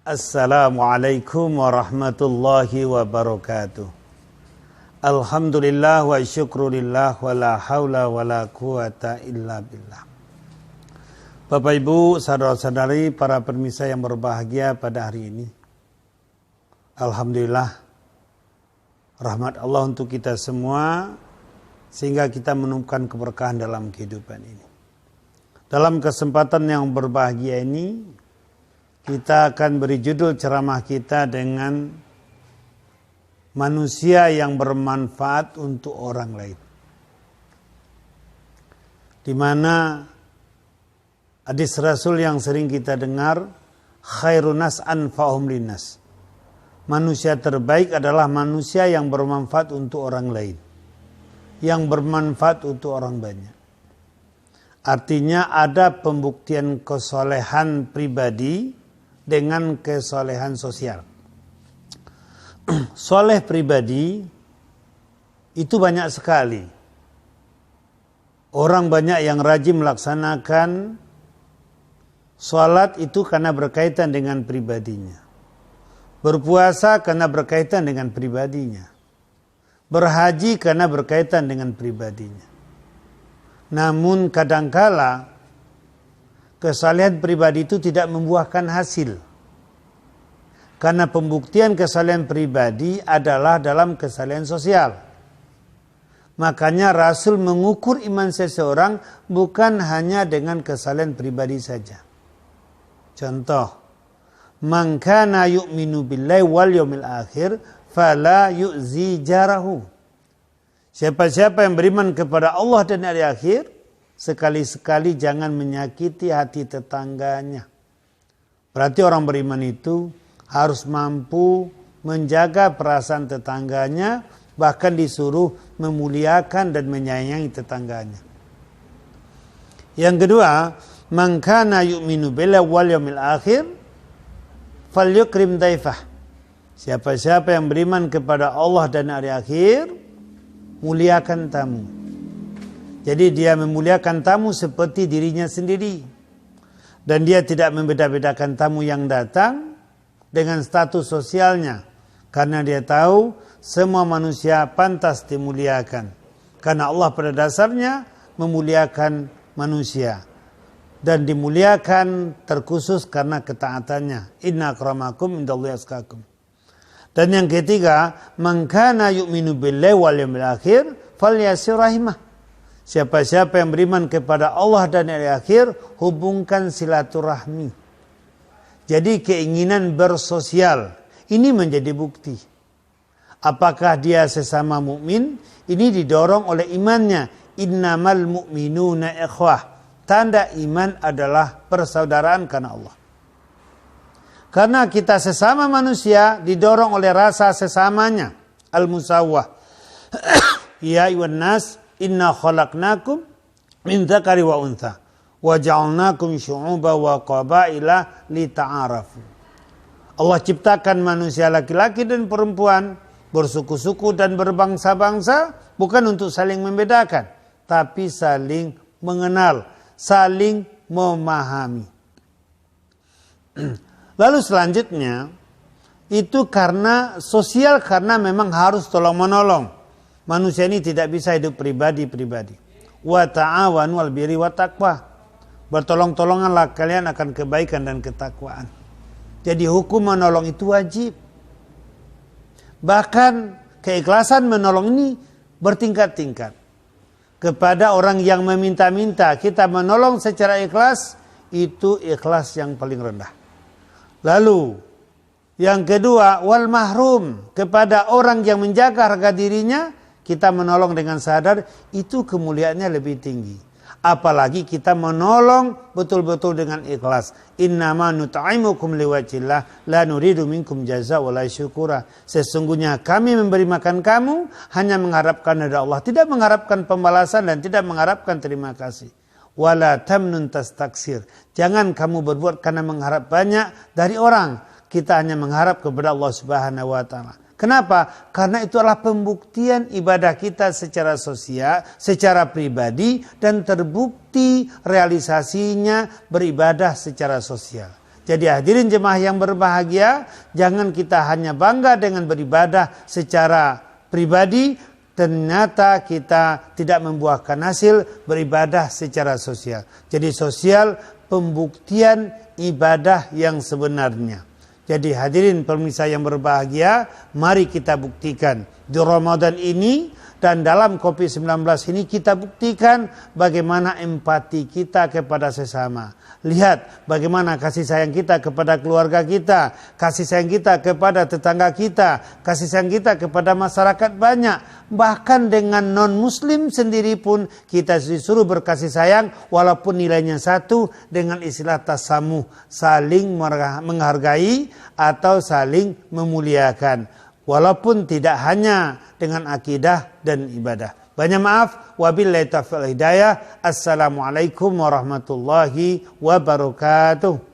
Assalamualaikum warahmatullahi wabarakatuh. Alhamdulillah wa syukrulillah wa la hawla wa la quwata illa billah. Bapak Ibu, saudara-saudari, para pemirsa yang berbahagia pada hari ini. Alhamdulillah, rahmat Allah untuk kita semua, sehingga kita menemukan keberkahan dalam kehidupan ini. Dalam kesempatan yang berbahagia ini, kita akan beri judul ceramah kita dengan manusia yang bermanfaat untuk orang lain. Di mana hadis Rasul yang sering kita dengar, khairun nas anfa'uhum linnas. Manusia terbaik adalah manusia yang bermanfaat untuk orang lain. Yang bermanfaat untuk orang banyak. Artinya ada pembuktian kesolehan pribadi dengan kesolehan sosial. Soleh pribadi itu banyak sekali. Orang banyak yang rajin melaksanakan sholat itu karena berkaitan dengan pribadinya. Berpuasa karena berkaitan dengan pribadinya. Berhaji karena berkaitan dengan pribadinya. Namun kadangkala kesalehan pribadi itu tidak membuahkan hasil. Karena pembuktian kesalehan pribadi adalah dalam kesalehan sosial. Makanya Rasul mengukur iman seseorang bukan hanya dengan kesalehan pribadi saja. Contoh, man kana yu'minu billahi wal yawmil akhir fala yu'zi jarahu. Siapa-siapa yang beriman kepada Allah dan hari akhir, sekali-sekali jangan menyakiti hati tetangganya. Berarti orang beriman itu harus mampu menjaga perasaan tetangganya, bahkan disuruh memuliakan dan menyayangi tetangganya. Yang kedua, man kana yu'minu billahi wal yawmil akhir falyukrim daifah. Siapa-siapa yang beriman kepada Allah dan hari akhir, muliakan tamu. Jadi dia memuliakan tamu seperti dirinya sendiri. Dan dia tidak membeda-bedakan tamu yang datang dengan status sosialnya. Karena dia tahu semua manusia pantas dimuliakan. Karena Allah pada dasarnya memuliakan manusia. Dan dimuliakan terkhusus karena ketaatannya. Inna akramakum indallahi atqakum. Dan yang ketiga, man kana yu'minu billahi wal yawmil akhir falyasir rahimah. Siapa-siapa yang beriman kepada Allah dan hari akhir, hubungkan silaturahmi. Jadi keinginan bersosial ini menjadi bukti. Apakah dia sesama mukmin? Ini didorong oleh imannya. Innamal mu'minuna ikhwah. Tanda iman adalah persaudaraan karena Allah. Karena kita sesama manusia didorong oleh rasa sesamanya. Al-musawwah. Ya ayyuhan nas, inna khalaqnakum min dzakari wa untha wa ja'alnakum syu'uban wa qabaila lita'arafu. Allah ciptakan manusia laki-laki dan perempuan, bersuku-suku dan berbangsa-bangsa, bukan untuk saling membedakan, tapi saling mengenal, saling memahami. Lalu selanjutnya itu karena sosial, karena memang harus tolong-menolong. Manusia ini tidak bisa hidup pribadi-pribadi. Wa ta'awanu 'alal birri wat taqwa. Bertolong-tolonganlah kalian akan kebaikan dan ketakwaan. Jadi hukum menolong itu wajib. Bahkan keikhlasan menolong ini bertingkat-tingkat. Kepada orang yang meminta-minta, kita menolong secara ikhlas, itu ikhlas yang paling rendah. Lalu yang kedua, wal mahrum, kepada orang yang menjaga harga dirinya, kita menolong dengan sadar, itu kemuliaannya lebih tinggi. Apalagi kita menolong betul-betul dengan ikhlas. Innama nut'imukum liwajhillah la nuridu minkum jazaa wala syukura. Sesungguhnya kami memberi makan kamu hanya mengharapkan dari Allah, tidak mengharapkan pembalasan dan tidak mengharapkan terima kasih. Wala tamnun tastaksir. Jangan kamu berbuat karena mengharap banyak dari orang. Kita hanya mengharap kepada Allah Subhanahu wa taala. Kenapa? Karena itu adalah pembuktian ibadah kita secara sosial, secara pribadi, dan terbukti realisasinya beribadah secara sosial. Jadi hadirin jemaah yang berbahagia, jangan kita hanya bangga dengan beribadah secara pribadi, ternyata kita tidak membuahkan hasil beribadah secara sosial. Jadi sosial pembuktian ibadah yang sebenarnya. Jadi hadirin pemirsa yang berbahagia, mari kita buktikan di Ramadan ini dan dalam COVID-19 ini kita buktikan bagaimana empati kita kepada sesama. Lihat bagaimana kasih sayang kita kepada keluarga kita, kasih sayang kita kepada tetangga kita, kasih sayang kita kepada masyarakat banyak. Bahkan dengan non-muslim sendiri pun kita disuruh berkasih sayang walaupun nilainya satu, dengan istilah tasamuh, saling menghargai atau saling memuliakan. Walaupun tidak hanya dengan akidah dan ibadah. Banyak maaf. Wabillahi taufiq wal hidayah. Assalamualaikum warahmatullahi wabarakatuh.